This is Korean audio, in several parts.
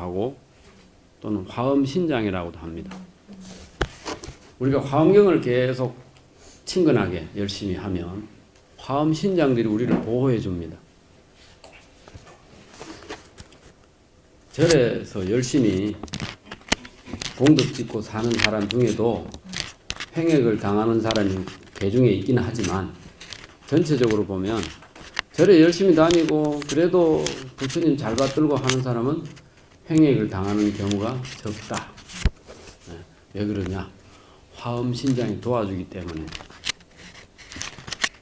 하고 또는 화엄신장이라고도 합니다. 우리가 화엄경을 계속 친근하게 열심히 하면 화엄신장들이 우리를 보호해 줍니다. 절에서 열심히 공덕 짓고 사는 사람 중에도 횡액을 당하는 사람이 개중에 있긴 하지만 전체적으로 보면 절에 열심히 다니고 그래도 부처님 잘 받들고 하는 사람은 횡액을 당하는 경우가 적다. 왜 그러냐? 화엄신장이 도와주기 때문에.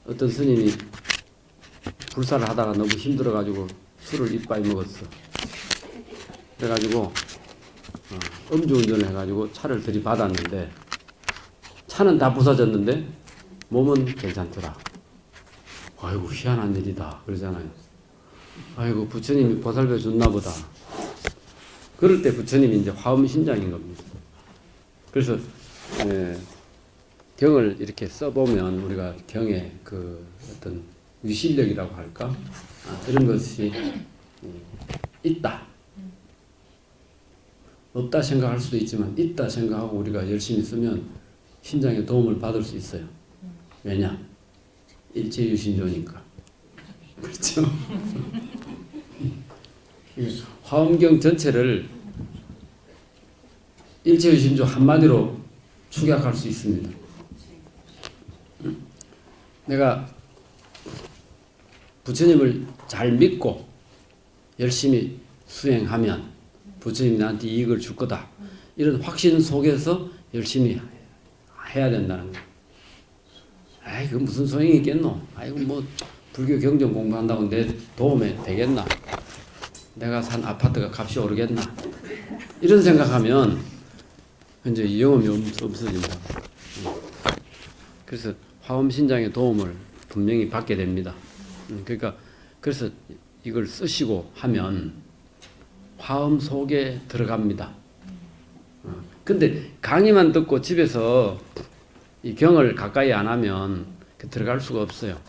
어떤 스님이 불사를 하다가 너무 힘들어가지고 술을 이빠이 먹었어. 그래가지고 음주운전을 해가지고 차를 들이받았는데 차는 다 부서졌는데 몸은 괜찮더라. 아이고 희한한 일이다 그러잖아요. 아이고 부처님이 보살펴 줬나 보다. 그럴 때 부처님이 이제 화엄신장인 겁니다. 그래서 경을 이렇게 써보면 우리가 경의 그 어떤 위실력이라고 할까? 이런 것이 있다. 없다 생각할 수도 있지만 있다 생각하고 우리가 열심히 쓰면 신장의 도움을 받을 수 있어요. 왜냐? 일체유신조니까. 그렇죠? 화엄경 전체를 일체유신조 한마디로 축약할 수 있습니다. 내가 부처님을 잘 믿고 열심히 수행하면 부처님이 나한테 이익을 줄 거다. 이런 확신 속에서 열심히 해야 된다는 거예요. 아이, 그 무슨 소용이 있겠노? 아이고, 뭐, 불교 경전 공부한다고 내 도움에 되겠나? 내가 산 아파트가 값이 오르겠나? 이런 생각하면 이제 영험이 없어진다. 그래서 화엄신장의 도움을 분명히 받게 됩니다. 그러니까 그래서 이걸 쓰시고 하면 화엄 속에 들어갑니다. 근데 강의만 듣고 집에서 이 경을 가까이 안 하면 들어갈 수가 없어요.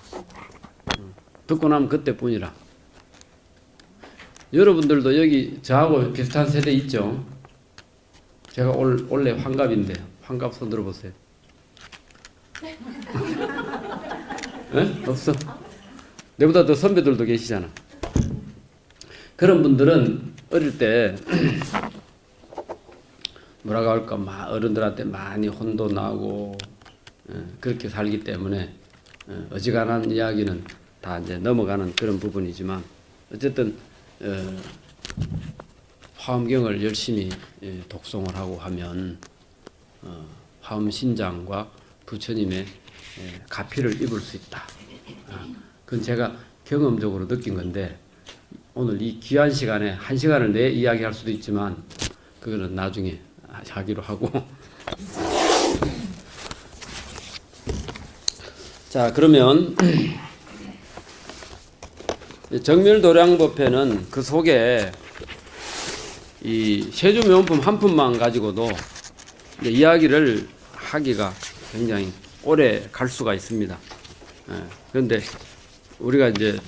듣고 나면 그때뿐이라. 여러분들도 여기 저하고 비슷한 세대 있죠? 제가 원래 환갑인데 환갑 손 들어보세요. 네? 없어? 내보다 더 선배들도 계시잖아. 그런 분들은 어릴 때 뭐라고 할까, 어른들한테 많이 혼도 나고 그렇게 살기 때문에 어지간한 이야기는 다 이제 넘어가는 그런 부분이지만 어쨌든 화엄경을 열심히 독송을 하고 하면 화엄신장과 부처님의 가피를 입을 수 있다. 그건 제가 경험적으로 느낀 건데 오늘 이 귀한 시간에 1시간을 내 이야기할 수도 있지만 그거는 나중에 하기로 하고. 자, 그러면 정멸도량법회는 그 속에 이 세주명품 한 푼만 가지고도 이야기를 하기가 굉장히 오래 갈 수가 있습니다. 그런데 우리가 이제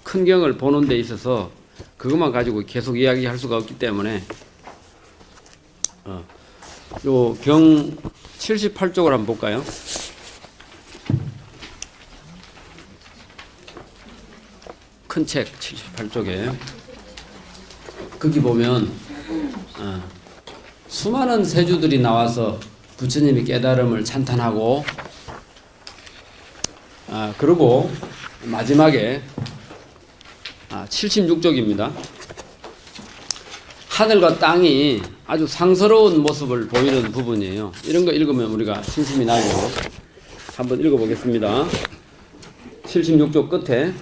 큰 경을 보는 데 있어서 그것만 가지고 계속 이야기할 수가 없기 때문에 요 경 78쪽을 한번 볼까요? 큰 책 78쪽에 거기 보면 수많은 세주들이 나와서 부처님의 깨달음을 찬탄하고 그리고 마지막에 76쪽입니다. 하늘과 땅이 아주 상스러운 모습을 보이는 부분이에요. 이런 거 읽으면 우리가 신심이 나고 한번 읽어보겠습니다. 76쪽 끝에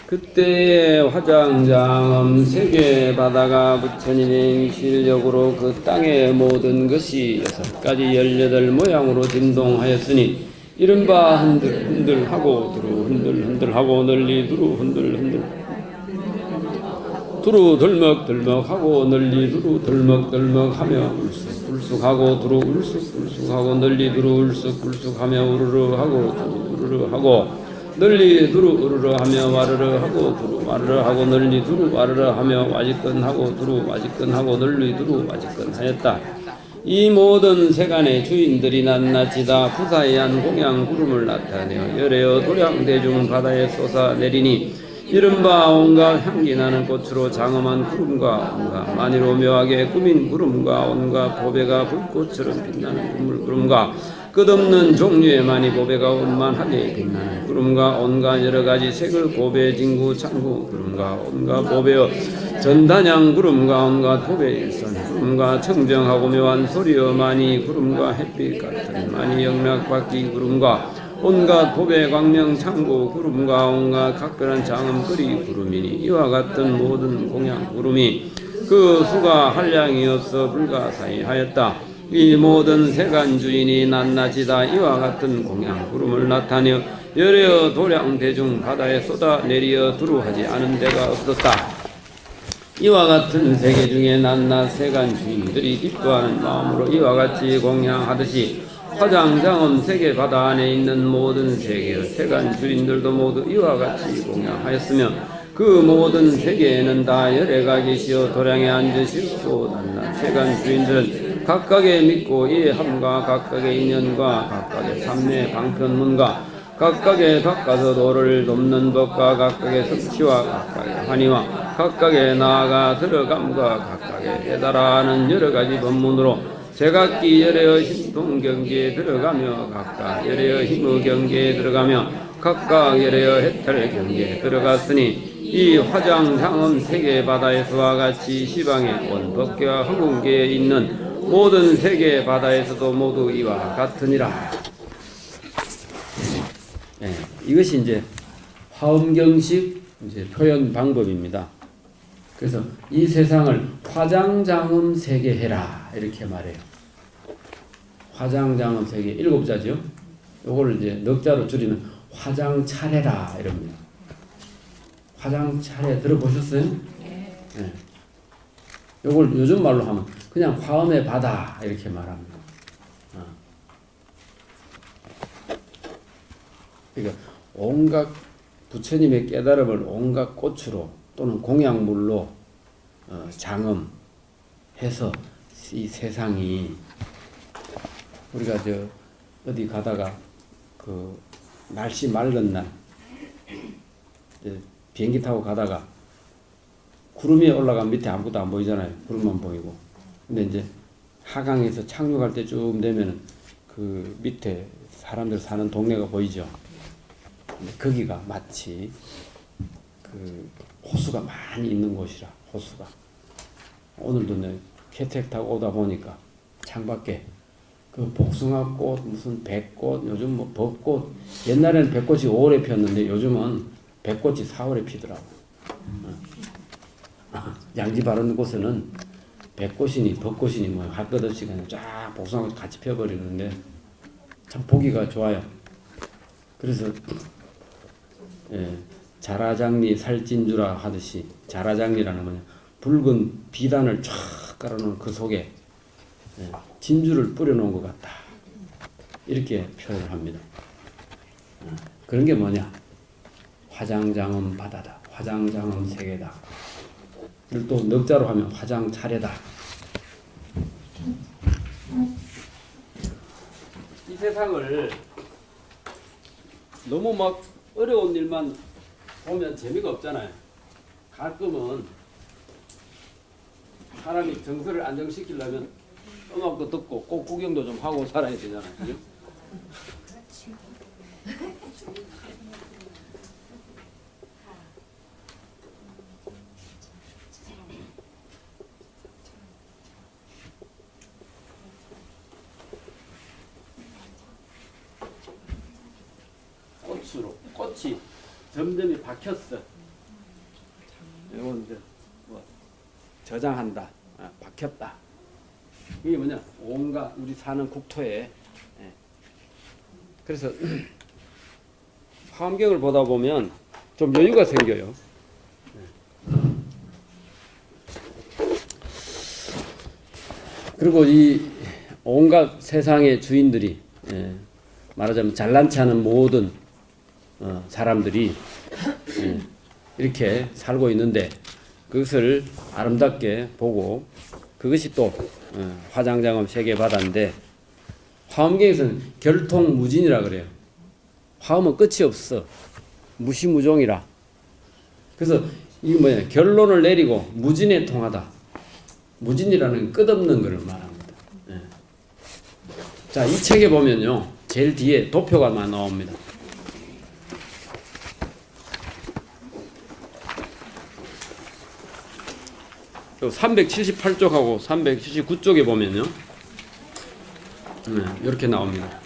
그때의 화장장엄 세계 바다가 부처님의 실력으로 그 땅의 모든 것이 6가지 18 모양으로 진동하였으니 이른바 흔들흔들하고 두루 흔들흔들하고 널리 두루 흔들흔들 두루 덜먹덜먹하고 널리 두루 덜먹덜먹하며 울쑥울쑥하고 두루 울쑥울쑥하고 널리 두루 울쑥울쑥하며 우르르하고 두루르르하고 널리 두루 으르르 하며 와르르 하고 두루 와르르 하고 널리 두루 와르르 하며 와지끈 하고 두루 와지끈 하고 널리 두루 와지끈 하였다. 이 모든 세간의 주인들이 낱낱이다 부사의한 공양 구름을 나타내어 열애어 도량대중 바다에 쏟아내리니 이른바 온갖 향기나는 꽃으로 장엄한 구름과 온갖 만이로 묘하게 꾸민 구름과 온갖 보배가 불꽃처럼 빛나는 구름과 끝없는 종류의 많이 보배가 원만하게 빛나는 구름과 온갖 여러가지 색을 보배 진구 창구 구름과 온갖 보배여 전단양 구름과 온갖 보배 일선 구름과 청정하고 묘한 소리여 많이 구름과 햇빛 같은 많이 영락바퀴 구름과 온갖 보배 광명 창고 구름과 온갖 각별한 장엄거리 구름이니 이와 같은 모든 공양 구름이 그 수가 한량이 없어 불가사의하였다. 이 모든 세간 주인이 낱낱이다 이와 같은 공양 구름을 나타내어 열애어 도량 대중 바다에 쏟아내리어 두루하지 않은 데가 없었다. 이와 같은 세계 중에 낱낱 세간 주인들이 기뻐하는 마음으로 이와 같이 공양하듯이 화장장엄 세계 바다 안에 있는 모든 세계의 세간 주인들도 모두 이와 같이 공양하였으며 그 모든 세계에는 다 열애가 계시어 도량에 앉으시고 낱낱 세간 주인들은 각각의 믿고 이해함과 각각의 인연과 각각의 삼매 방편문과 각각의 바꿔서 도를 돕는 법과 각각의 성취와 각각의 환희와 각각의 나아가 들어감과 각각의 깨달아하는 여러가지 법문으로 제각기 열애의 신통 경계에 들어가며 각각 열애의 힘의 경계에 들어가며 각각 열애의 해탈 경계에 들어갔으니 이 화장장엄 세계 바다에서와 같이 시방의 온 법계와 허공계에 있는 모든 세계 바다에서도 모두 이와 같으니라. 네, 이것이 이제 화엄경식 이제 표현 방법입니다. 그래서 이 세상을 화장장엄 세계해라 이렇게 말해요. 화장장엄 세계 7자죠. 요걸 이제 넉자로 줄이면 화장차례라 이럽니다. 화장차례 들어보셨어요? 네. 요걸 요즘 말로 하면 그냥 화엄의 바다 이렇게 말합니다. 그러니까 온갖 부처님의 깨달음을 온갖 꽃으로 또는 공약물로 장엄해서 이 세상이 우리가 어디 가다가 그 날씨 맑은 날 비행기 타고 가다가 구름이 올라가면 밑에 아무것도 안 보이잖아요. 구름만 보이고. 근데 이제 하강에서 착륙할 때 쭉 되면은 그 밑에 사람들 사는 동네가 보이죠. 근데 거기가 마치 그 호수가 많이 있는 곳이라 호수가. 오늘도 내 캐트랙 타고 오다 보니까 창밖에 그 복숭아꽃 무슨 백꽃 요즘 뭐 벚꽃 옛날에는 백꽃이 5월에 피었는데 요즘은 백꽃이 4월에 피더라고. 양지 바른 곳에는 백꽃이니 벚꽃이니 뭐 할 것 없이 그냥 쫙 복숭아꽃 같이 펴버리는데 참 보기가 좋아요. 그래서 자라장리 살찐주라 하듯이 자라장리라는 뭐냐 붉은 비단을 쫙 깔아놓은 그 속에 진주를 뿌려놓은 것 같다. 이렇게 표현을 합니다. 그런 게 뭐냐? 화장장엄 바다다. 화장장엄 세계다. 이걸 또 넉자로 하면 화장차례다. 이 세상을 너무 막 어려운 일만 보면 재미가 없잖아요. 가끔은 사람이 정서를 안정시키려면 음악도 듣고 꼭 구경도 좀 하고 살아야 되잖아요. 그죠? 꽃이 점점이 박혔어. 이건 이제 뭐 저장한다. 박혔다. 이게 뭐냐? 온갖 우리 사는 국토에. 그래서 화엄경을 보다 보면 좀 여유가 생겨요. 그리고 이 온갖 세상의 주인들이 말하자면 잘난치 않은 모든 사람들이 이렇게 살고 있는데 그것을 아름답게 보고 그것이 또 화장장엄 세계 바다인데 화엄경에서는 결통무진이라 그래요. 화엄은 끝이 없어. 무시무종이라. 그래서 이게 뭐냐 결론을 내리고 무진에 통하다. 무진이라는 끝없는 것을 말합니다. 예. 자, 이 책에 보면요 제일 뒤에 도표가 나옵니다. 378쪽하고 379쪽에 보면요 이렇게 나옵니다.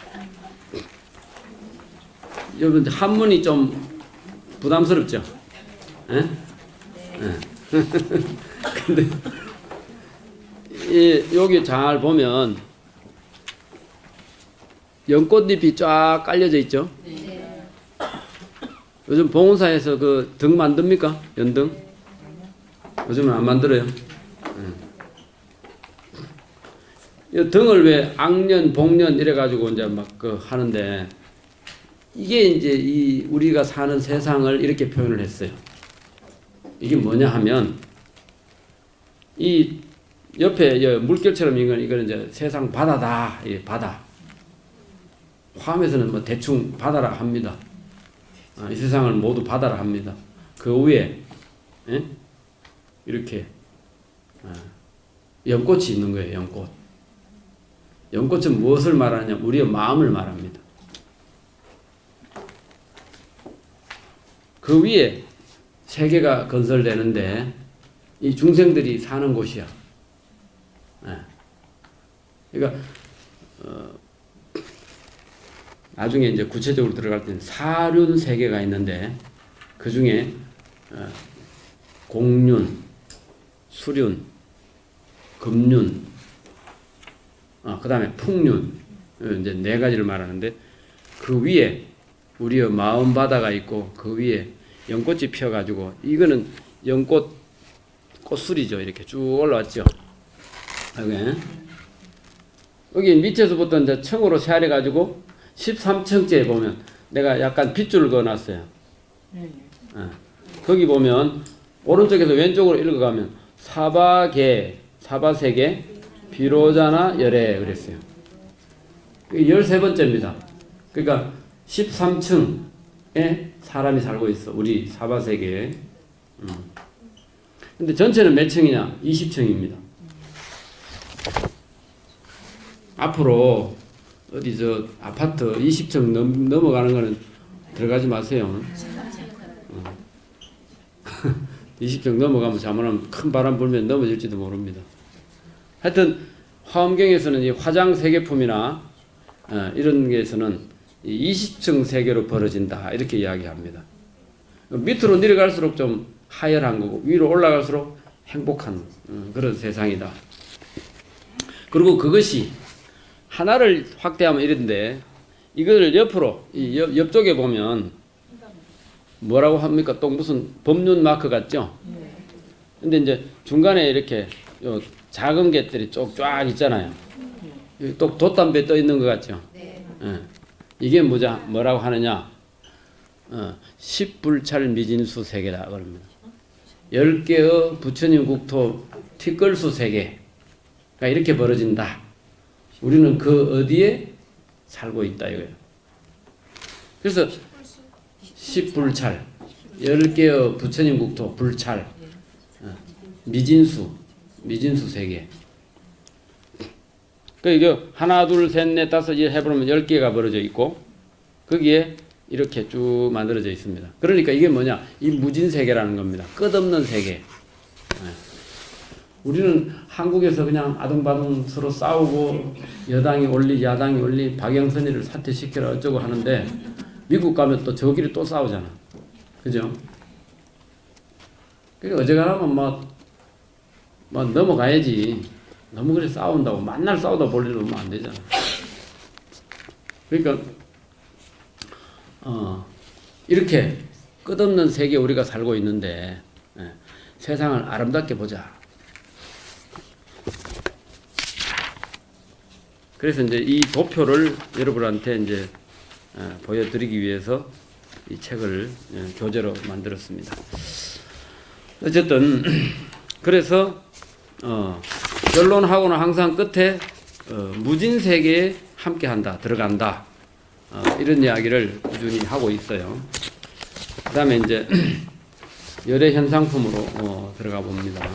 여러분 한문이 좀 부담스럽죠? 예? 예. 근데 여기 잘 보면 연꽃잎이 쫙 깔려져 있죠? 요즘 봉사에서 그 등 만듭니까? 연등? 요즘은 안 만들어요. 이 등을 왜 악년, 복년 이래가지고 이제 막 그 하는데 이게 이제 이 우리가 사는 세상을 이렇게 표현을 했어요. 이게 뭐냐 하면 이 옆에 물결처럼 이거는 이제 세상 바다다. 이 바다. 화엄에서는 뭐 대충 바다라 합니다. 이 세상을 모두 바다라 합니다. 그 위에 이렇게 연꽃이 있는 거예요. 연꽃. 연꽃은 무엇을 말하냐? 우리의 마음을 말합니다. 그 위에 세계가 건설되는데 이 중생들이 사는 곳이야. 그러니까 나중에 이제 구체적으로 들어갈 때는 사륜 세계가 있는데 그 중에 공륜, 수륜, 금륜, 그 다음에 풍륜 이제 네 가지를 말하는데 그 위에 우리의 마음 바다가 있고 그 위에 연꽃이 피어가지고 이거는 연꽃 꽃술이죠. 이렇게 쭉 올라왔죠. 여기 밑에서부터 이제 층으로 세아려 가지고 13층째에 보면 내가 약간 빗줄을 그어놨어요. 거기 보면 오른쪽에서 왼쪽으로 읽어가면 사바계, 사바세계, 비로자나 열애 그랬어요. 13번째입니다. 그러니까 13층에 사람이 살고 있어. 우리 사바세계에. 근데 전체는 몇 층이냐? 20층입니다. 앞으로 어디 저 아파트 20층 넘어가는 거는 들어가지 마세요. 20층 넘어가면 잘못하면 큰 바람 불면 넘어질지도 모릅니다. 하여튼 화엄경에서는 이 화장 세계품이나 이런 게에서는 20층 세계로 벌어진다 이렇게 이야기합니다. 밑으로 내려갈수록 좀 하열한 거고 위로 올라갈수록 행복한 그런 세상이다. 그리고 그것이 하나를 확대하면 이런데 이걸 옆으로 이 옆쪽에 보면 뭐라고 합니까? 또 무슨 법륜 마크 같죠? 근데 이제 중간에 이렇게 요 작은 get들이 쫙 있잖아요. 또 돛담배 떠 있는 것 같죠? 이게 뭐라고 하느냐? 십불찰 미진수 세계라 그럽니다. 10개의 부처님 국토 티끌수 세계가 이렇게 벌어진다. 우리는 그 어디에 살고 있다 이거예요. 그래서 십불찰 10개의 부처님 국토 불찰 미진수 세계. 그 이게 하나 둘 셋 넷 다섯 해보면 10개가 벌어져 있고 거기에 이렇게 쭉 만들어져 있습니다. 그러니까 이게 뭐냐? 이 무진 세계라는 겁니다. 끝없는 세계. 우리는 한국에서 그냥 아둥바둥 서로 싸우고 여당이 올리 야당이 올리 박영선이를 사퇴시키라 어쩌고 하는데 미국 가면 또 저끼리 또 싸우잖아. 그죠? 그러니까 어지간하면 뭐 넘어가야지. 너무 그래 싸운다고 만날 싸우다 볼 일은 안 되잖아. 그러니까 이렇게 끝없는 세계에 우리가 살고 있는데 세상을 아름답게 보자. 그래서 이제 이 도표를 여러분한테 이제 보여드리기 위해서 이 책을 교재로 만들었습니다. 어쨌든 그래서 결론하고는 항상 끝에 무진 세계에 함께한다, 들어간다, 이런 이야기를 꾸준히 하고 있어요. 그 다음에 이제 열애 현상품으로 들어가 봅니다.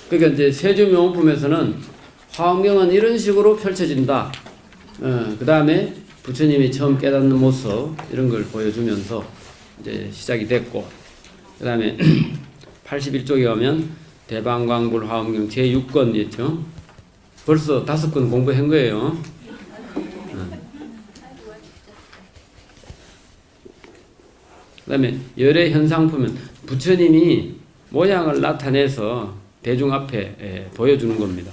그러니까 이제 세주명호품에서는 화엄경은 이런 식으로 펼쳐진다. 그 다음에 부처님이 처음 깨닫는 모습 이런 걸 보여주면서 이제 시작이 됐고, 그 다음에 81쪽에 가면 대방광불 화엄경 제6권 있죠. 벌써 5권 공부한 거예요. 그 다음에 열애 현상품은 부처님이 모양을 나타내서 대중 앞에 보여주는 겁니다.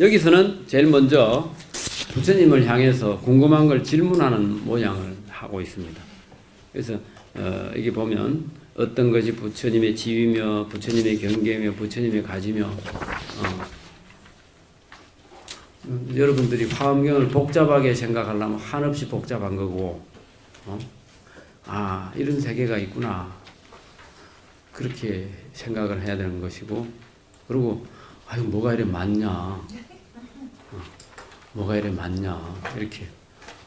여기서는 제일 먼저 부처님을 향해서 궁금한 걸 질문하는 모양을 하고 있습니다. 그래서 여기 보면 어떤 것이 부처님의 지위며 부처님의 경계며 부처님의 가지며 여러분들이 화엄경을 복잡하게 생각하려면 한없이 복잡한 거고 이런 세계가 있구나 그렇게 생각을 해야 되는 것이고, 그리고 아유 뭐가 이래 많냐, 뭐가 이래 많냐 이렇게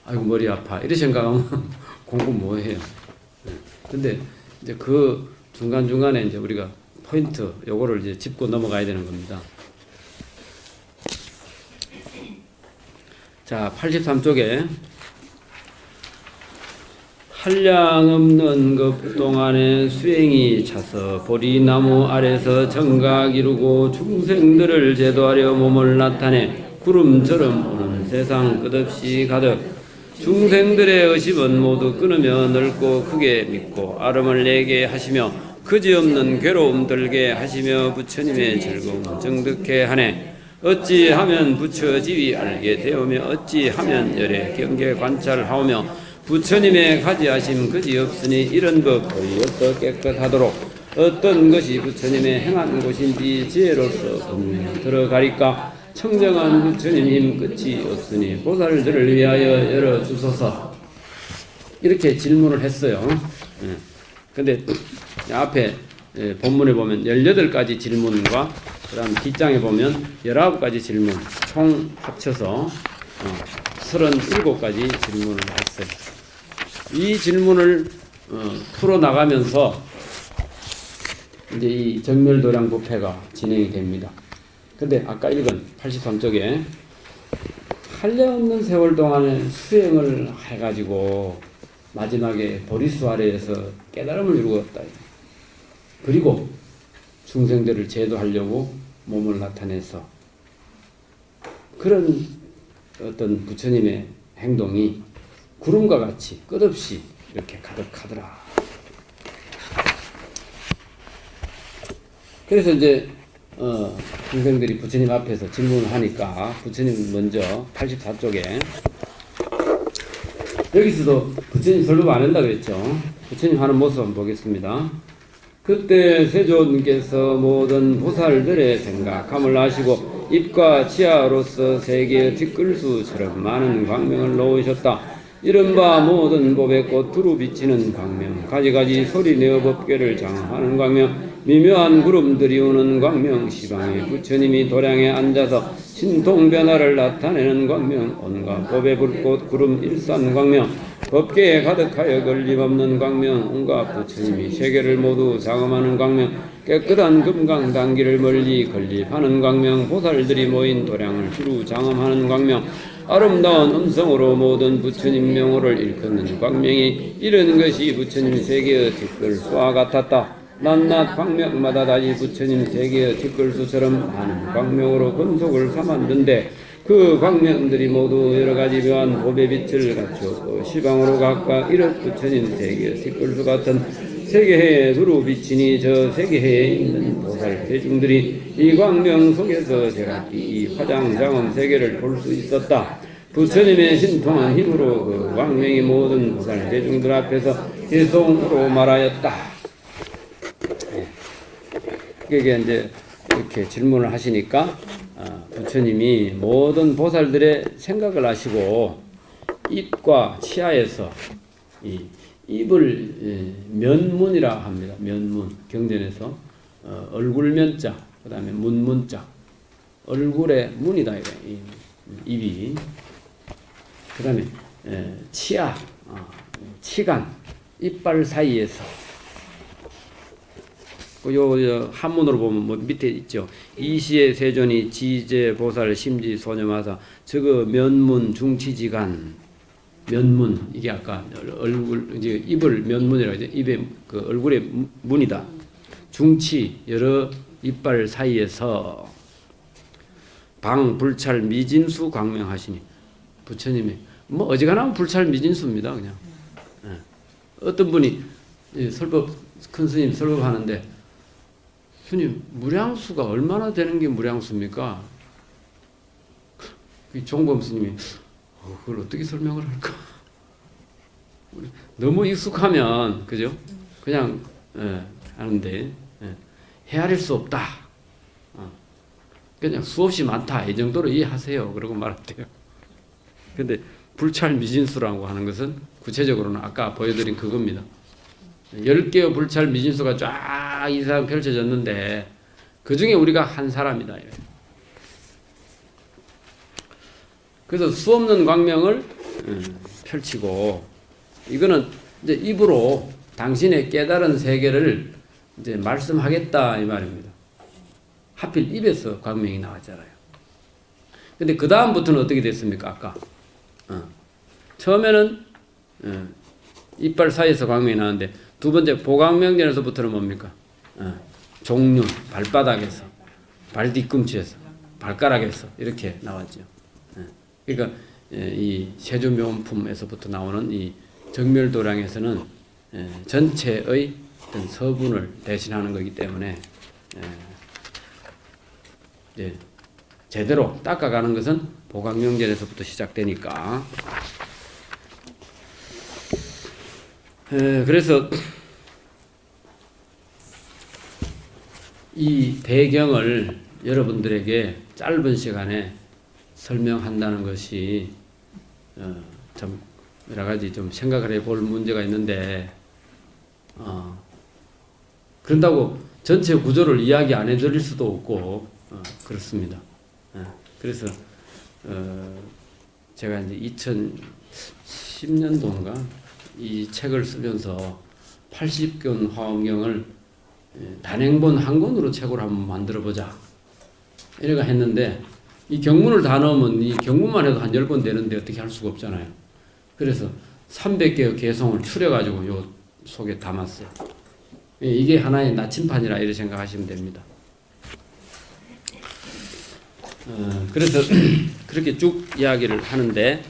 아이고 머리 아파 이렇게 생각하면 공부 뭐해요. 근데 이제 그 중간중간에 이제 우리가 포인트 요거를 이제 짚고 넘어가야 되는 겁니다. 자, 83쪽에 한량 없는 것 동안에 수행이 차서 보리나무 아래서 정각 이루고 중생들을 제도하려 몸을 나타내 구름처럼 오는 세상 끝없이 가득 중생들의 의심은 모두 끊으며 넓고 크게 믿고 아름을 내게 하시며 그지없는 괴로움 들게 하시며 부처님의 즐거움 정득해 하네. 어찌하면 부처 지위 알게 되오며 어찌하면 열의 경계 관찰하오며 부처님의 가지하심 그지없으니 이런 법 거의 어떠 깨끗하도록 어떤 것이 부처님의 행한 곳인지 지혜로서 분명히 들어가리까 청정한 부처님 힘 끝이 없으니 보살들을 위하여 열어주소서. 이렇게 질문을 했어요. 근데 앞에 본문에 보면 18가지 질문과 그 다음 뒷장에 보면 19가지 질문 총 합쳐서 37가지 질문을 했어요. 이 질문을 풀어나가면서 이제 이 정멸도량 부패가 진행이 됩니다. 근데 아까 읽은 83쪽에 한량없는 세월 동안에 수행을 해가지고 마지막에 보리수 아래에서 깨달음을 이루었다. 그리고 중생들을 제도하려고 몸을 나타내서 그런 어떤 부처님의 행동이 구름과 같이 끝없이 이렇게 가득하더라. 그래서 이제 중생들이 부처님 앞에서 질문을 하니까 부처님 먼저 84쪽에 여기서도 부처님 설법 안 한다 그랬죠. 부처님 하는 모습 한번 보겠습니다. 그때 세존께서 모든 보살들의 생각함을 아시고 입과 치아로서 세계의 뒷글수처럼 많은 광명을 놓으셨다. 이른바 모든 법의 꽃 두루 비치는 광명, 가지가지 소리내어 법궤를 장하는 광명, 미묘한 구름들이 오는 광명, 시방에 부처님이 도량에 앉아서 신통변화를 나타내는 광명, 온갖 법의 불꽃 구름 일산 광명, 법궤에 가득하여 걸림없는 광명, 온갖 부처님이 세계를 모두 장엄하는 광명, 깨끗한 금강 단기를 멀리 건립하는 광명, 보살들이 모인 도량을 두루 장엄하는 광명, 아름다운 음성으로 모든 부처님 명호를 일컫는 광명이 이런 것이 부처님 세계의 뒷글수와 같았다. 낮낮 광명마다 다시 부처님 세계의 뒷글수처럼 많은 광명으로 근속을 삼았는데 그 광명들이 모두 여러가지 묘한 법의 빛을 갖추었고 시방으로 각각 이렇 부처님 세계의 뒷글수 같은 세계해에 두루 비치니 저 세계해에 있는 보살 대중들이 이 광명 속에서 제각기 이 화장장엄 세계를 볼 수 있었다. 부처님의 신통한 힘으로 그 광명이 모든 보살 대중들 앞에서 개송으로 말하였다. 그게 이제 이렇게 질문을 하시니까 부처님 부처님이 모든 보살들의 생각을 하시고 입과 치아에서 이 입을 면문이라 합니다. 면문 경전에서 얼굴 면자, 그 다음에 문문자, 얼굴의 문이다 이거 입이. 그 다음에 치아, 치간, 이빨 사이에서. 요 한문으로 보면 뭐 밑에 있죠. 이시의 세존이 지제 보살 심지 소녀마사 저거 면문 중치지간 면문 이게 아까 얼굴 이제 입을 면문이라고 하죠. 입의 그 얼굴의 문이다. 중치 여러 이빨 사이에서 방 불찰 미진수 광명하시니 부처님이 뭐 어지간하면 불찰 미진수입니다. 그냥 어떤 분이 설법 큰 스님 설법하는데 스님 무량수가 얼마나 되는 게 무량수입니까? 종범 스님이 그걸 어떻게 설명을 할까? 너무 익숙하면 그죠? 그냥 하는데 헤아릴 수 없다. 그냥 수없이 많다 이 정도로 이해하세요. 그러고 말았대요. 근데 불찰미진수라고 하는 것은 구체적으로는 아까 보여드린 그겁니다. 10개의 불찰 미진수가 쫙 이 세상 펼쳐졌는데 그 중에 우리가 한 사람이다. 그래서 수없는 광명을 펼치고 이거는 이제 입으로 당신의 깨달은 세계를 이제 말씀하겠다 이 말입니다. 하필 입에서 광명이 나왔잖아요. 근데 그 다음부터는 어떻게 됐습니까? 아까 처음에는 이빨 사이에서 광명이 나왔는데 두 번째 보광명전에서부터는 뭡니까? 종륜 발바닥에서 발 뒤꿈치에서 발가락에서 이렇게 나왔죠. 그러니까 이 세조묘품에서부터 나오는 이 정멸도량에서는 전체의 어떤 서분을 대신하는 거기 때문에 이제 제대로 닦아가는 것은 보광명전에서부터 시작되니까. 그래서 이 배경을 여러분들에게 짧은 시간에 설명한다는 것이 좀 여러 가지 좀 생각을 해볼 문제가 있는데 그런다고 전체 구조를 이야기 안 해드릴 수도 없고 그렇습니다. 그래서 제가 이제 2010년도인가 이 책을 쓰면서 80권 화엄경을 단행본 한 권으로 책으로 한번 만들어보자 이래가 했는데 이 경문을 다 넣으면 이 경문만 해도 한 10권 되는데 어떻게 할 수가 없잖아요. 그래서 300개의 개성을 추려가지고 요 속에 담았어요. 이게 하나의 나침판이라 이렇게 생각하시면 됩니다. 그래서 그렇게 쭉 이야기를 하는데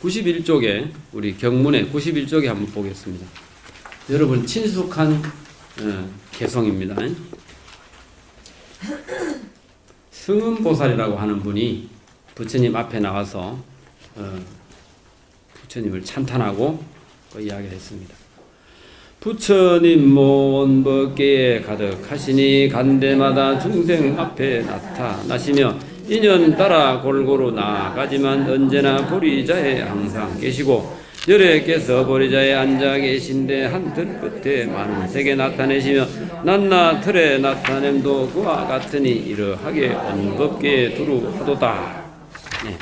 91쪽에 우리 경문의 91쪽에 한번 보겠습니다. 여러분 친숙한 개성입니다. 승음보살이라고 하는 분이 부처님 앞에 나와서 부처님을 찬탄하고 그 이야기를 했습니다. 부처님 모원 법계에 가득하시니 간데마다 중생 앞에 나타나시며 인연 따라 골고루 나아가지만 언제나 보리자에 항상 계시고 열애께서 보리자에 앉아 계신데 한 들 끝에 만색에 나타내시며 낱낱 틀에 나타냄도 그와 같으니 이러하게 언법계에 두루하도다. 네.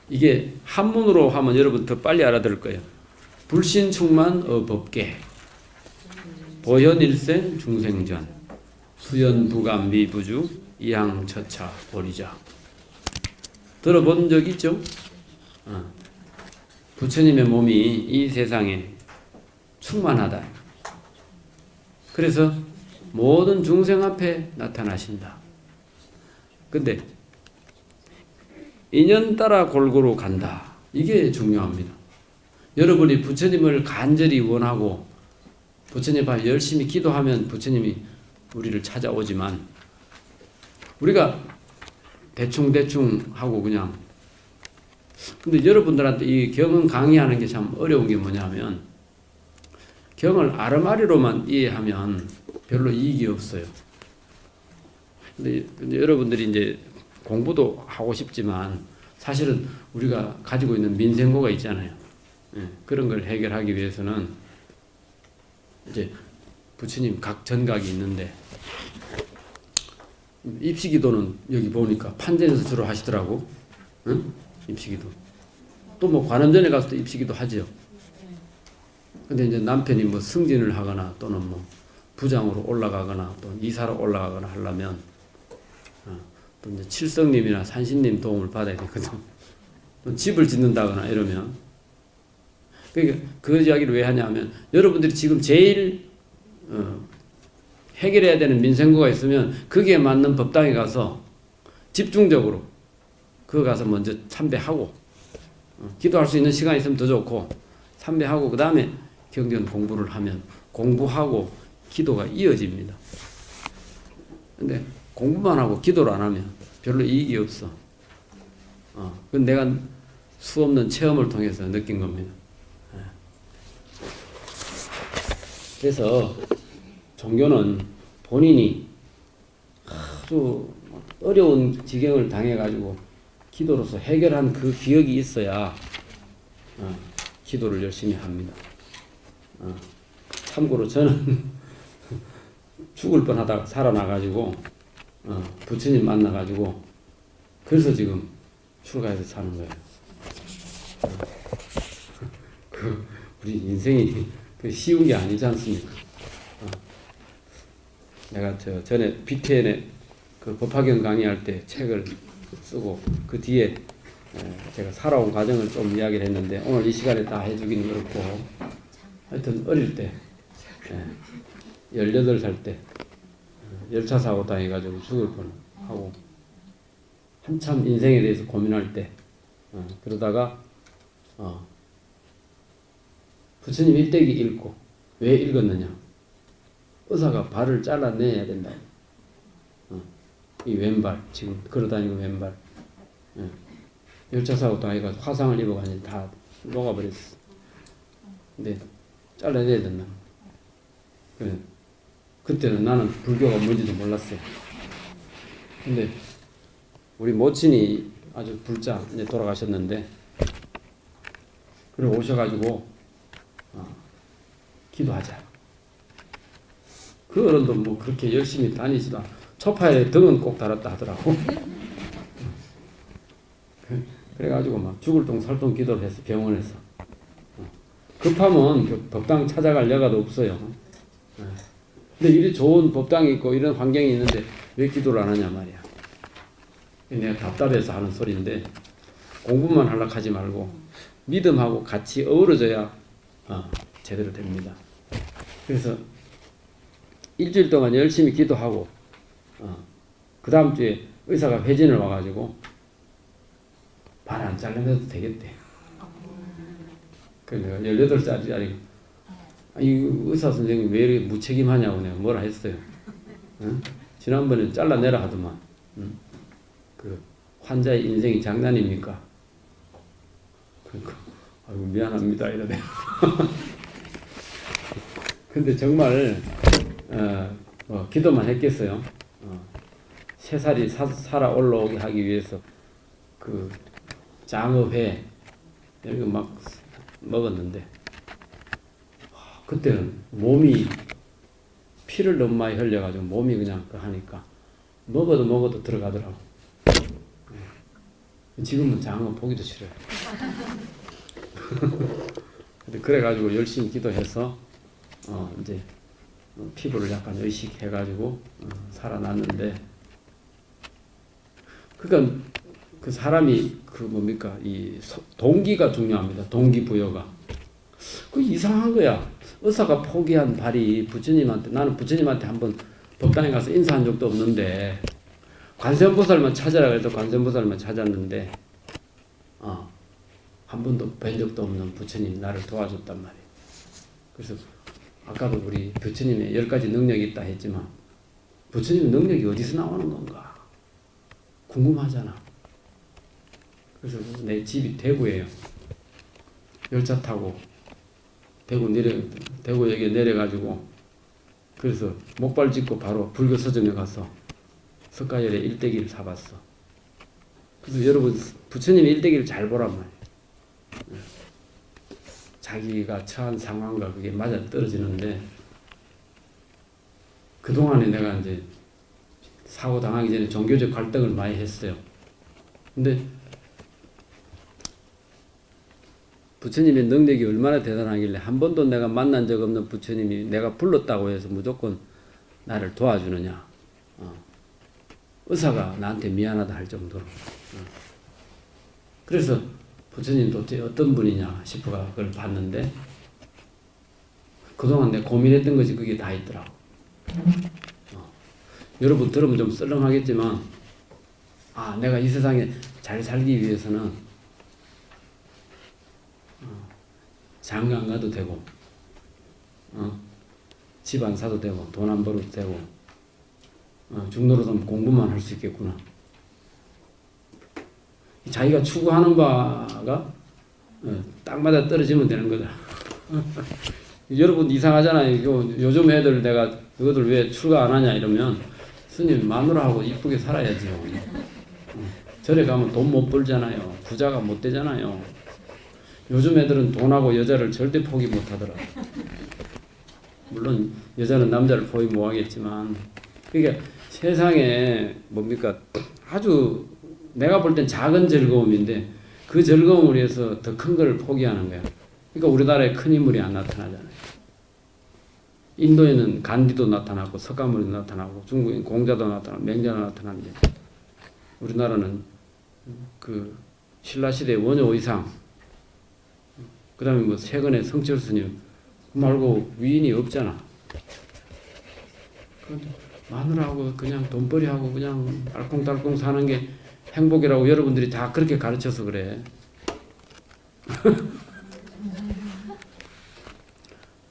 이게 한문으로 하면 여러분 더 빨리 알아들을 거예요. 불신충만 법계 보현일생 중생전 수연부감 미부주 이양처차 보리자. 들어본 적 있죠? 부처님의 몸이 이 세상에 충만하다. 그래서 모든 중생 앞에 나타나신다. 근데 인연 따라 골고루 간다. 이게 중요합니다. 여러분이 부처님을 간절히 원하고 부처님 앞에 열심히 기도하면 부처님이 우리를 찾아오지만 우리가 대충 하고 그냥 근데 여러분들한테 이 경은 강의하는 게 참 어려운 게 뭐냐면 경을 아름아리로만 이해하면 별로 이익이 없어요. 근데 여러분들이 이제 공부도 하고 싶지만 사실은 우리가 가지고 있는 민생고가 있잖아요. 예, 그런 걸 해결하기 위해서는 이제 부처님 각 전각이 있는데 입시기도는 여기 보니까 판전에서 주로 하시더라고. 응? 입시기도. 또 뭐 관음전에 가서도 입시기도 하지요. 근데 이제 남편이 뭐 승진을 하거나 또는 뭐 부장으로 올라가거나 또 이사로 올라가거나 하려면 또 이제 칠성님이나 산신님 도움을 받아야 되거든. 또 집을 짓는다거나 이러면. 그러니까 그 이야기를 왜 하냐면 여러분들이 지금 제일 해결해야 되는 민생고가 있으면 거기에 맞는 법당에 가서 집중적으로 그거 가서 먼저 참배하고 기도할 수 있는 시간이 있으면 더 좋고 참배하고 그 다음에 경전 공부를 하면 공부하고 기도가 이어집니다. 근데 공부만 하고 기도를 안 하면 별로 이익이 없어. 그건 내가 수 없는 체험을 통해서 느낀 겁니다. 그래서 종교는 본인이 아주 어려운 지경을 당해가지고 기도로서 해결한 그 기억이 있어야 기도를 열심히 합니다. 참고로 저는 죽을 뻔하다가 살아나가지고 부처님 만나가지고 그래서 지금 출가해서 사는 거예요. 우리 인생이 쉬운 게 아니지 않습니까? 내가 전에 BTN에 그 법화경 강의할 때 책을 쓰고 그 뒤에 제가 살아온 과정을 좀 이야기를 했는데 오늘 이 시간에 다 해주기는 그렇고 하여튼 어릴 때 18살 때 열차 사고 당해가지고 죽을 뻔하고 한참 인생에 대해서 고민할 때 그러다가 부처님 일대기 읽고 왜 읽었느냐? 의사가 발을 잘라내야 된다. 이 왼발 지금 걸어다니는 왼발 열차 사고 당해가지고 화상을 입어가지고 다 녹아버렸어. 근데 잘라내야 된다. 그때는 나는 불교가 뭔지도 몰랐어요. 근데 우리 모친이 아주 불자 이제 돌아가셨는데 그리고 오셔가지고 기도하자. 그 어른도 뭐 그렇게 열심히 다니지도 않아. 초파에 등은 꼭 달았다 하더라고. 그래가지고 막 죽을 똥 살똥 기도를 했어. 병원에서. 급하면 그 법당 찾아갈 여가도 없어요. 근데 이리 좋은 법당이 있고 이런 환경이 있는데 왜 기도를 안 하냐 말이야. 내가 답답해서 하는 소리인데 공부만 하려고 하지 말고 믿음하고 같이 어우러져야 제대로 됩니다. 그래서 일주일 동안 열심히 기도하고 그 다음 주에 의사가 회진을 와가지고 발 안 잘라내도 되겠대. 그래서 내가 18살짜리 이 의사 선생님 왜 이렇게 무책임하냐고 내가 뭐라 했어요. 지난번에 잘라내라 하더만. 그 환자의 인생이 장난입니까? 그러니까 아이고 미안합니다 이러네. 근데 정말 기도만 했겠어요. 3살이 살아 올라오게 하기 위해서 그 장어회 이거 막 먹었는데 그때는 몸이 피를 너무 많이 흘려가지고 몸이 그냥 하니까 먹어도 들어가더라고. 지금은 장어 보기도 싫어요. 그래가지고 열심히 기도해서 이제 피부를 약간 의식해가지고 살아났는데, 그러니까 그 사람이 그 뭡니까 이 동기가 중요합니다. 동기부여가. 그 이상한 거야. 의사가 포기한 발이 부처님한테, 나는 부처님한테 한번 법당에 가서 인사한 적도 없는데 관세음보살만 찾아라 그래서 관세음보살만 찾았는데 한 번도 뵌 적도 없는 부처님 나를 도와줬단 말이에요. 그래서 아까도 우리 부처님의 10가지 능력이 있다 했지만 부처님의 능력이 어디서 나오는 건가 궁금하잖아. 그래서 내 집이 대구예요. 열차 타고 대구역에 내려가지고 그래서 목발 짚고 바로 불교 서점에 가서 석가열의 일대기를 사봤어. 그래서 여러분 부처님의 일대기를 잘 보란 말이에요. 자기가 처한 상황과 그게 맞아 떨어지는데 그동안에 내가 이제 사고 당하기 전에 종교적 갈등을 많이 했어요. 근데 부처님의 능력이 얼마나 대단하길래 한 번도 내가 만난 적 없는 부처님이 내가 불렀다고 해서 무조건 나를 도와주느냐. 의사가 나한테 미안하다 할 정도로. 그래서 부처님 도대체 어떤 분이냐 싶어가 그걸 봤는데 그동안 내가 고민했던 것이 그게 다 있더라고. 여러분 들으면 좀 썰렁하겠지만 내가 이 세상에 잘 살기 위해서는 장가 안 가도 되고 집 안 사도 되고 돈 안 벌어도 되고 중노릇하면 공부만 할 수 있겠구나. 자기가 추구하는 바가 딱 맞아 떨어지면 되는 거다. 여러분 이상하잖아요. 요즘 애들 내가 너희들 왜 출가 안 하냐 이러면 스님 마누라하고 이쁘게 살아야지요. 절에 가면 돈 못 벌잖아요. 부자가 못 되잖아요. 요즘 애들은 돈하고 여자를 절대 포기 못 하더라. 물론 여자는 남자를 포기 못 하겠지만 그러니까 세상에 뭡니까 아주 내가 볼 땐 작은 즐거움인데 그 즐거움을 위해서 더 큰 걸 포기하는 거야. 그러니까 우리나라에 큰 인물이 안 나타나잖아요. 인도에는 간디도 나타나고 석가모니도 나타나고 중국엔 공자도 나타나고 맹자도 나타나는데 우리나라는 그 신라시대 원효 이상 그 다음에 뭐 최근에 성철 스님 말고 위인이 없잖아. 마누라하고 그냥 돈벌이하고 그냥 알콩달콩 사는 게 행복이라고 여러분들이 다 그렇게 가르쳐서 그래.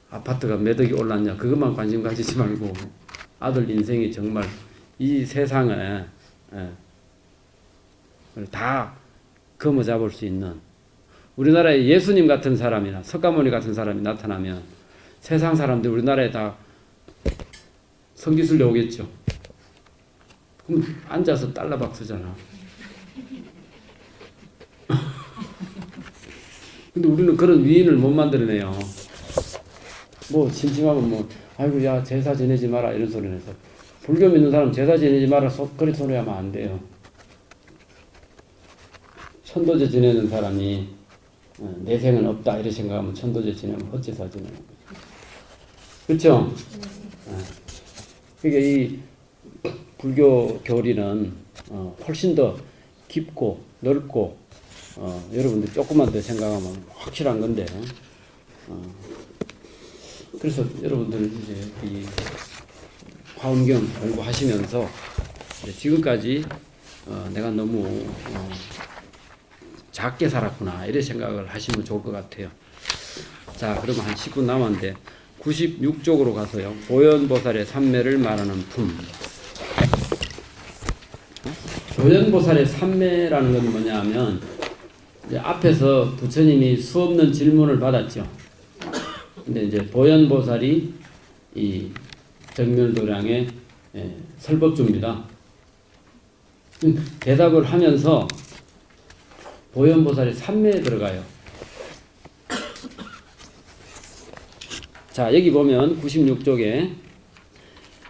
아파트가 몇 억이 올랐냐 그것만 관심 가지지 말고 아들 인생이 정말 이 세상에 다 거머잡을 수 있는 우리나라에 예수님 같은 사람이나 석가모니 같은 사람이 나타나면 세상 사람들 우리나라에 다 성기술래 오겠죠. 그럼 앉아서 달러박 쓰잖아. 근데 우리는 그런 위인을 못 만들어내요. 뭐 심심하면 뭐 아이고 야 제사 지내지 마라 이런 소리를 해서 불교 믿는 사람 제사 지내지 마라 그런 소리 하면 안 돼요. 천도제 지내는 사람이 내생은 없다 이렇게 생각하면 천도제 지내면 헛제사 지내는 거죠. 그렇죠? 그러니까 이 불교 교리는 훨씬 더 깊고 넓고 여러분들 조금만 더 생각하면 확실한 건데 그래서 여러분들 이제 이 화엄경 공부하시면서 지금까지 내가 너무 작게 살았구나 이런 생각을 하시면 좋을 것 같아요. 자 그러면 한 10분 남았는데 96쪽으로 가서요. 보현보살의 삼매를 말하는 품. 보현보살의 삼매라는 건 뭐냐 하면 이제 앞에서 부처님이 수없는 질문을 받았죠. 근데 이제 보현보살이 이 정멸도량의 설법주입니다. 대답을 하면서 보현보살이 삼매에 들어가요. 자 여기 보면 96쪽에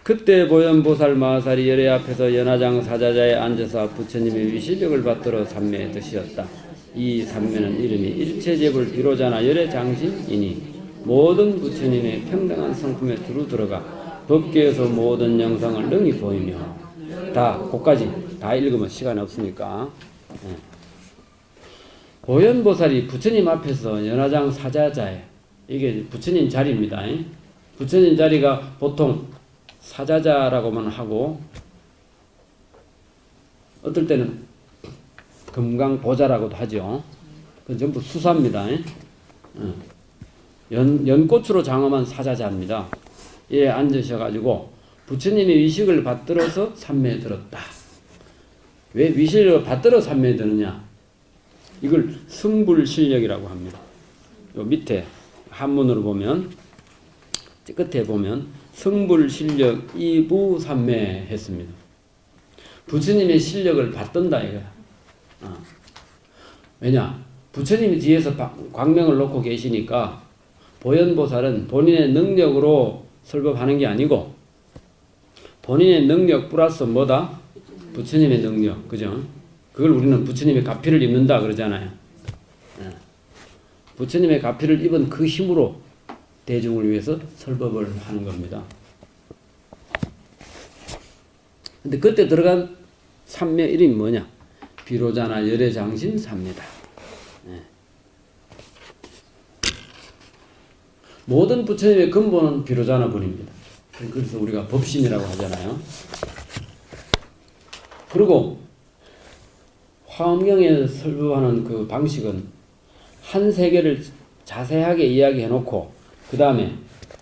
그때 보현보살 마하살이 열애 앞에서 연화장 사자자에 앉아서 부처님의 위실력을 받들어 삼매에 드시었다. 이 삼매는 이름이 일체제불 비로자나 열애 장신이니 모든 부처님의 평등한 성품에 두루 들어가 법계에서 모든 영상을 능히 보이며 다 그까지 다 읽으면 시간이 없으니까 보현보살이 부처님 앞에서 연화장 사자자에 이게 부처님 자리입니다. 부처님 자리가 보통 사자자라고만 하고 어떨 때는 금강보자라고도 하죠. 그건 전부 수사입니다. 연꽃으로 장엄한 사자자입니다. 예, 앉으셔가지고 부처님의 위식을 받들어서 삼매에 들었다. 왜 위식을 받들어 삼매에 드느냐? 이걸 승불실력이라고 합니다. 요 밑에 한문으로 보면 끝에 보면 성불 실력 이부 삼매 했습니다. 부처님의 실력을 받든다 이거야. 왜냐? 부처님이 뒤에서 광명을 놓고 계시니까 보현보살은 본인의 능력으로 설법하는 게 아니고 본인의 능력 플러스 뭐다? 부처님의 능력. 그죠? 그걸 우리는 부처님의 가피를 입는다 그러잖아요. 부처님의 가피를 입은 그 힘으로 대중을 위해서 설법을 하는 겁니다. 근데 그때 들어간 삼매 이름이 뭐냐? 비로자나 열애장신 삼매다. 모든 부처님의 근본은 비로자나 분입니다. 그래서 우리가 법신이라고 하잖아요. 그리고 화엄경에 설법하는 그 방식은 한 세계를 자세하게 이야기해 놓고 그 다음에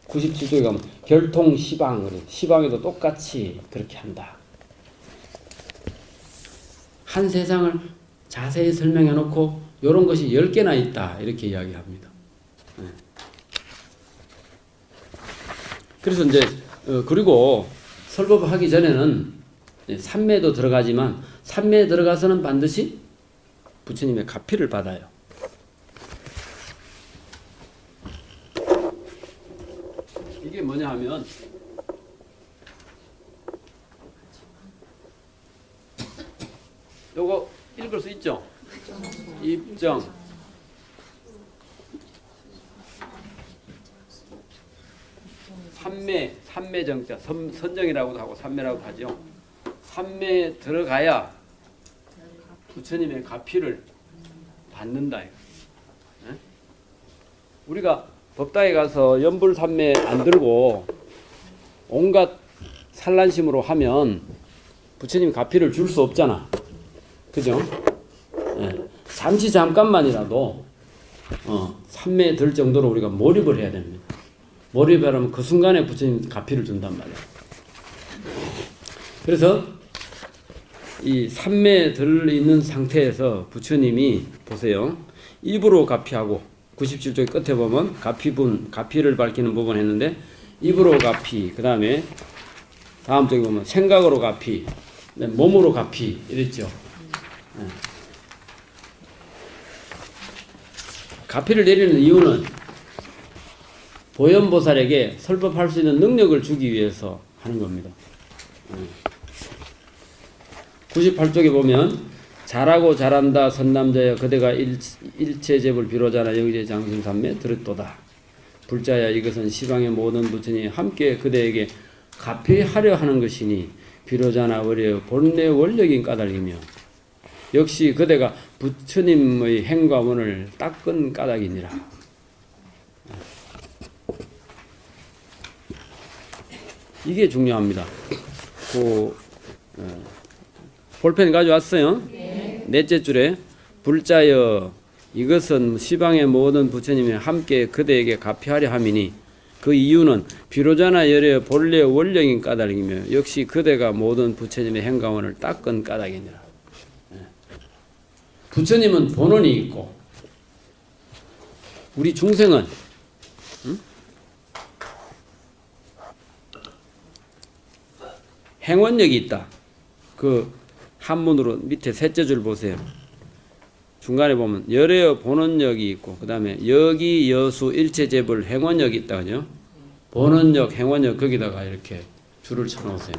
97쪽에 가면 결통 시방, 시방에도 똑같이 그렇게 한다. 한 세상을 자세히 설명해 놓고 이런 것이 10개나 있다 이렇게 이야기합니다. 그래서 이제 그리고 설법하기 전에는 삼매도 들어가지만 삼매에 들어가서는 반드시 부처님의 가피를 받아요. 이게 뭐냐 하면 요거 읽을 수 있죠? 입정 삼매 정자 선정이라고도 하고 삼매라고도 하죠. 삼매에 들어가야 부처님의 가피를 받는다. 우리가 법당에 가서 연불삼매 안 들고 온갖 산란심으로 하면 부처님 가피를 줄 수 없잖아. 그죠? 잠깐만이라도 삼매에 들 정도로 우리가 몰입을 해야 됩니다. 몰입하려면 그 순간에 부처님 가피를 준단 말이야. 그래서 이 삼매에 들어있는 상태에서 부처님이 보세요. 입으로 가피하고 97쪽 끝에 보면 가피를 밝히는 부분 했는데 입으로 가피, 그 다음에 다음 쪽에 보면 생각으로 가피, 몸으로 가피 이랬죠. 가피를 내리는 이유는 보현보살에게 설법할 수 있는 능력을 주기 위해서 하는 겁니다. 98쪽에 보면 잘하고 잘한다 선남자여 그대가 일체제불 비로자나 영제 장신삼매 들었도다. 불자야 이것은 시방의 모든 부처님이 함께 그대에게 가피하려 하는 것이니 비로자나 어려 본래 원력인 까닭이며 역시 그대가 부처님의 행과문을 닦은 까닭이니라. 이게 중요합니다. 볼펜 가져왔어요? 네. 넷째 줄에 불자여 이것은 시방의 모든 부처님이 함께 그대에게 가피하려 함이니 그 이유는 비로자나 열의 본래 원령인 까닭이며 역시 그대가 모든 부처님의 행과원을 닦은 까닭이니라. 부처님은 본원이 있고 우리 중생은 행원력이 있다. 그 한문으로 밑에 셋째 줄 보세요. 중간에 보면 열의 본원력이 있고 그 다음에 여기 여수 일체재벌 행원력이 있다. 그죠? 본원력 행원력 거기다가 이렇게 줄을 쳐놓으세요.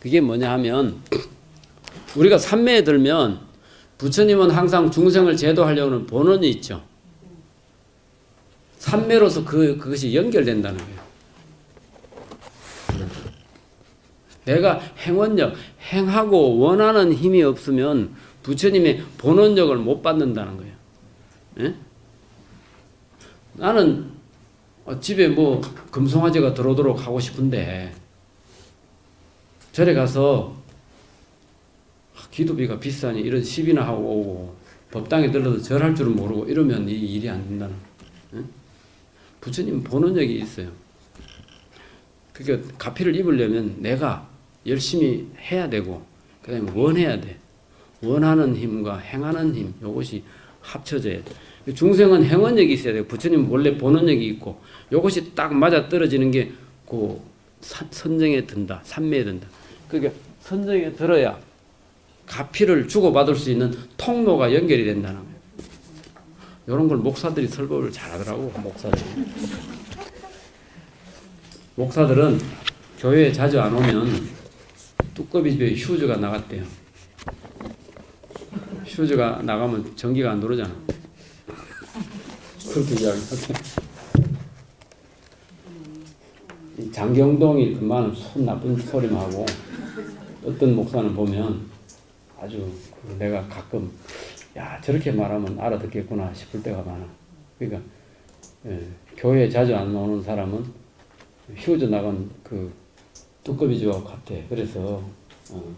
그게 뭐냐 하면 우리가 삼매에 들면 부처님은 항상 중생을 제도하려는 본원이 있죠. 삼매로서 그것이 연결된다는 거예요. 내가 행원력, 행하고 원하는 힘이 없으면 부처님의 본원력을 못 받는다는 거예요. 예? 나는 집에 뭐 금송아지가 들어오도록 하고 싶은데 절에 가서 기도비가 비싸니 이런 시비나 하고 오고 법당에 들러도 절할 줄은 모르고 이러면 이 일이 안 된다는 거예요. 예? 부처님은 본원력이 있어요. 그러니까 가피를 입으려면 내가 열심히 해야 되고 그 다음에 원해야 돼. 원하는 힘과 행하는 힘 이것이 합쳐져야 돼. 중생은 행원력이 있어야 돼요. 부처님 원래 본원력이 있고 이것이 딱 맞아 떨어지는 게 그 선정에 든다. 삼매에 든다. 그러니까 선정에 들어야 가피를 주고받을 수 있는 통로가 연결이 된다는 거예요. 이런 걸 목사들이 설법을 잘하더라고. 목사들은 교회에 자주 안 오면 뚜꺼비 집에 휴즈가 나갔대요. 휴즈가 나가면 전기가 안 들어오잖아. 그렇게 이야기하대. 장경동이 그만은 손 나쁜 소리만 하고 어떤 목사는 보면 아주 내가 가끔 야 저렇게 말하면 알아듣겠구나 싶을 때가 많아. 그러니까 교회에 자주 안 오는 사람은 휴즈 나간 그 뚜꺼비지와 같아. 그래서 그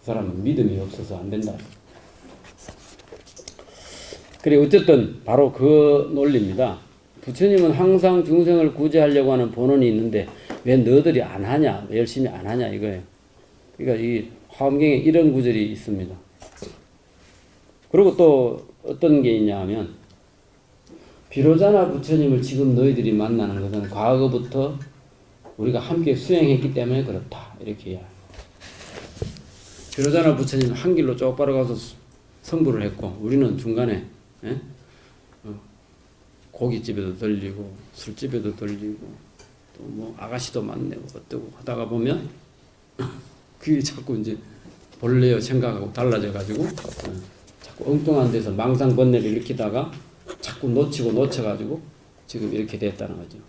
사람은 믿음이 없어서 안 된다. 그래 어쨌든 바로 그 논리입니다. 부처님은 항상 중생을 구제하려고 하는 본원이 있는데 왜 너희들이 안 하냐, 열심히 안 하냐 이거예요. 그러니까 이 화엄경에 이런 구절이 있습니다. 그리고 또 어떤 게 있냐 하면 비로자나 부처님을 지금 너희들이 만나는 것은 과거부터 우리가 함께 수행했기 때문에 그렇다. 이렇게 해야. 비로자나 부처님은 한 길로 쭉 빨아가서 성불을 했고 우리는 중간에 고깃집에도 들리고 술집에도 들리고 또 뭐 아가씨도 만나고 어쩌고 하다가 보면 그게 자꾸 이제 본래의 생각하고 달라져 가지고 자꾸 엉뚱한 데서 망상번뇌를 일으키다가 자꾸 놓쳐가지고 지금 이렇게 됐다는 거죠.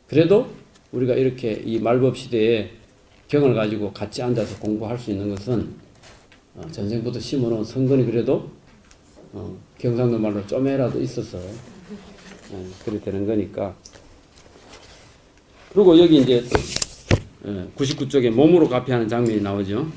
그래도 우리가 이렇게 이 말법 시대에 경을 가지고 같이 앉아서 공부할 수 있는 것은 전생부터 심어놓은 성근이 그래도 경상도 말로 쪼매라도 있어서 그렇게 되는 거니까. 그리고 여기 이제 99쪽에 몸으로 가피하는 장면이 나오죠.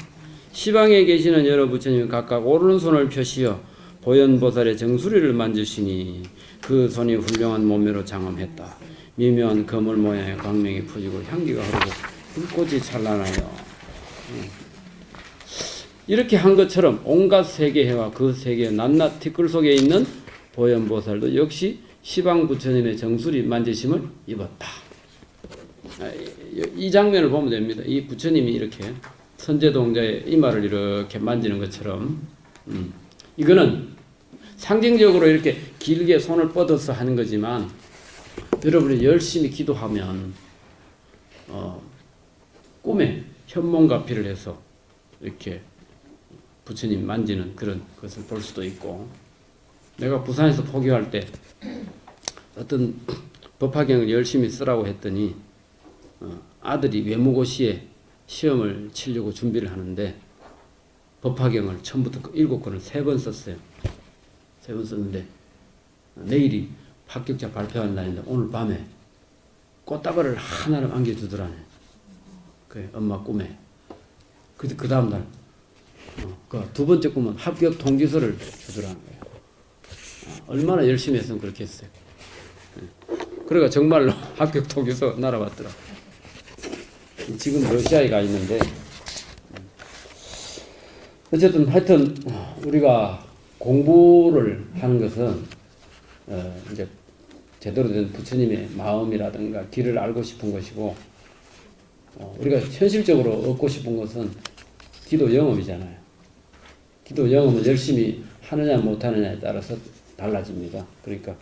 시방에 계시는 여러 부처님이 각각 오른손을 펴시어 보현보살의 정수리를 만지시니 그 손이 훌륭한 몸매로 장엄했다. 미묘한 거물 모양의 광명이 퍼지고 향기가 흐르고 불꽃이 찬란하여 이렇게 한 것처럼 온갖 세계해와 그 세계의 낱낱 티끌 속에 있는 보현보살도 역시 시방 부처님의 정수리 만지심을 입었다. 이 장면을 보면 됩니다. 이 부처님이 이렇게 선제동자의 이마를 이렇게 만지는 것처럼 이거는 상징적으로 이렇게 길게 손을 뻗어서 하는 거지만 여러분이 열심히 기도하면 꿈에 현몽가피를 해서 이렇게 부처님 만지는 그런 것을 볼 수도 있고, 내가 부산에서 포교할 때 어떤 법화경을 열심히 쓰라고 했더니 아들이 외무고시에 시험을 치려고 준비를 하는데 법화경을 처음부터 7권을 3번 썼어요. 3번 썼는데 내일이 합격자 발표하는 날인데 오늘 밤에 꽃다발을 하나를 안겨주더라네. 그 엄마 꿈에. 그 다음 날 그 두 번째 꿈은 합격 통지서를 주더라는 거예요. 얼마나 열심히 했으면 그렇게 했어요. 그러니까 정말로 합격 통지서 날아왔더라. 지금 러시아에 가 있는데 어쨌든 하여튼 우리가 공부를 하는 것은 이제 제대로 된 부처님의 마음이라든가 길을 알고 싶은 것이고, 우리가 현실적으로 얻고 싶은 것은 기도 영업이잖아요. 기도 영업은 열심히 하느냐 못하느냐에 따라서 달라집니다. 그러니까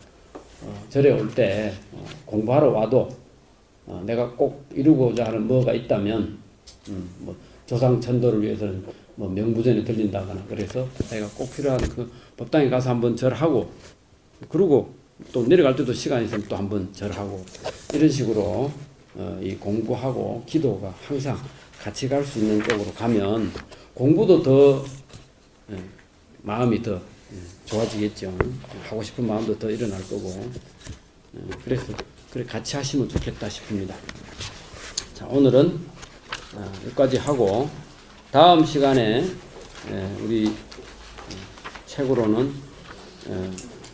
절에 올 때 공부하러 와도 내가 꼭 이루고자 하는 뭐가 있다면 뭐 조상 천도를 위해서는 뭐 명부전에 들린다거나 그래서 내가 꼭 필요한 그 법당에 가서 한번 절하고, 그리고 또 내려갈 때도 시간이 있으면 또 한번 절하고, 이런 식으로 이 공부하고 기도가 항상 같이 갈 수 있는 쪽으로 가면 공부도 더 마음이 더 좋아지겠죠. 하고 싶은 마음도 더 일어날 거고. 그래서 그래 같이 하시면 좋겠다 싶습니다. 자, 오늘은 여기까지 하고 다음 시간에 우리 책으로는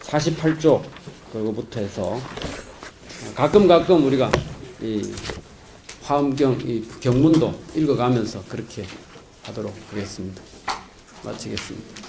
48쪽 그거부터 해서 가끔 우리가 이 화엄경 이 경문도 읽어가면서 그렇게 하도록 하겠습니다. 마치겠습니다.